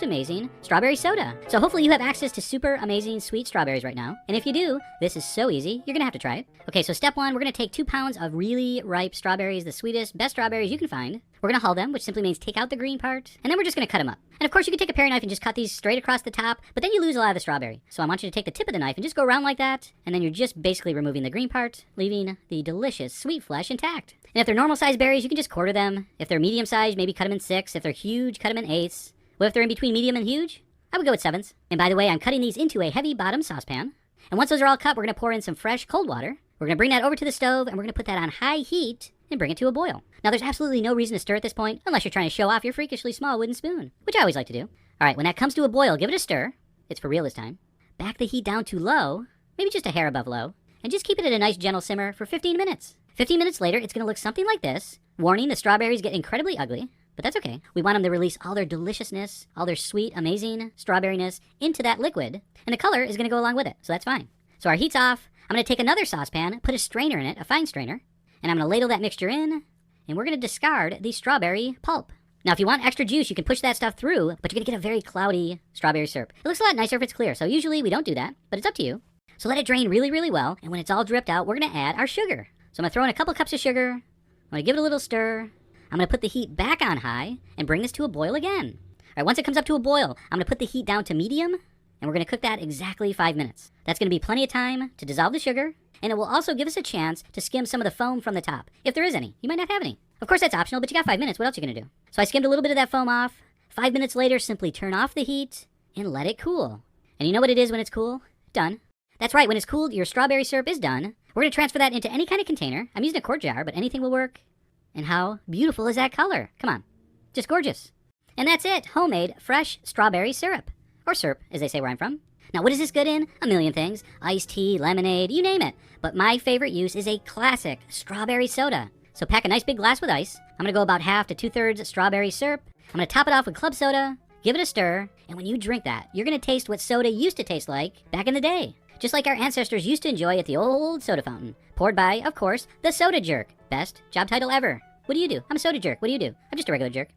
Amazing strawberry soda. So hopefully you have access to super amazing sweet strawberries right now. And if you do, this is so easy. You're gonna have to try it. Okay, so step one, we're gonna take 2 pounds of really ripe strawberries, the sweetest, best strawberries you can find. We're gonna hull them, which simply means take out the green part, and then we're just gonna cut them up. And of course you can take a paring knife and just cut these straight across the top, but then you lose a lot of the strawberry. So I want you to take the tip of the knife and just go around like that, and then you're just basically removing the green part, leaving the delicious sweet flesh intact. And if they're normal sized berries, you can just quarter them. If they're medium sized, maybe cut them in 6. If they're huge, cut them in 8s. Well, if they're in between medium and huge, I would go with 7s. And by the way, I'm cutting these into a heavy bottom saucepan. And once those are all cut, we're going to pour in some fresh cold water. We're going to bring that over to the stove, and we're going to put that on high heat and bring it to a boil. Now, there's absolutely no reason to stir at this point, unless you're trying to show off your freakishly small wooden spoon, which I always like to do. All right, when that comes to a boil, give it a stir. It's for real this time. Back the heat down to low, maybe just a hair above low, and just keep it at a nice gentle simmer for 15 minutes. 15 minutes later, it's going to look something like this. Warning, the strawberries get incredibly ugly. But that's okay. We want them to release all their deliciousness, all their sweet, amazing strawberryness into that liquid. And the color is going to go along with it, so that's fine. So our heat's off. I'm going to take another saucepan, put a strainer in it, a fine strainer, and I'm going to ladle that mixture in, and we're going to discard the strawberry pulp. Now, if you want extra juice, you can push that stuff through, but you're going to get a very cloudy strawberry syrup. It looks a lot nicer if it's clear, so usually we don't do that, but it's up to you. So let it drain really, really well, and when it's all dripped out, we're going to add our sugar. So I'm going to throw in a couple cups of sugar. I'm going to give it a little stir. I'm going to put the heat back on high and bring this to a boil again. All right, once it comes up to a boil, I'm going to put the heat down to medium, and we're going to cook that exactly 5 minutes. That's going to be plenty of time to dissolve the sugar, and it will also give us a chance to skim some of the foam from the top, if there is any. You might not have any. Of course, that's optional, but you got 5 minutes. What else are you going to do? So I skimmed a little bit of that foam off. 5 minutes later, simply turn off the heat and let it cool. And you know what it is when it's cool? Done. That's right, when it's cooled, your strawberry syrup is done. We're going to transfer that into any kind of container. I'm using a quart jar, but anything will work. And how beautiful is that color? Come on. Just gorgeous. And that's it. Homemade, fresh strawberry syrup. Or syrup, as they say where I'm from. Now, what is this good in? A million things. Iced tea, lemonade, you name it. But my favorite use is a classic strawberry soda. So pack a nice big glass with ice. I'm going to go about half to 2/3 strawberry syrup. I'm going to top it off with club soda. Give it a stir. And when you drink that, you're going to taste what soda used to taste like back in the day. Just like our ancestors used to enjoy at the old soda fountain. Poured by, of course, the Soda Jerk. Best job title ever. What do you do? I'm a soda jerk. What do you do? I'm just a regular jerk.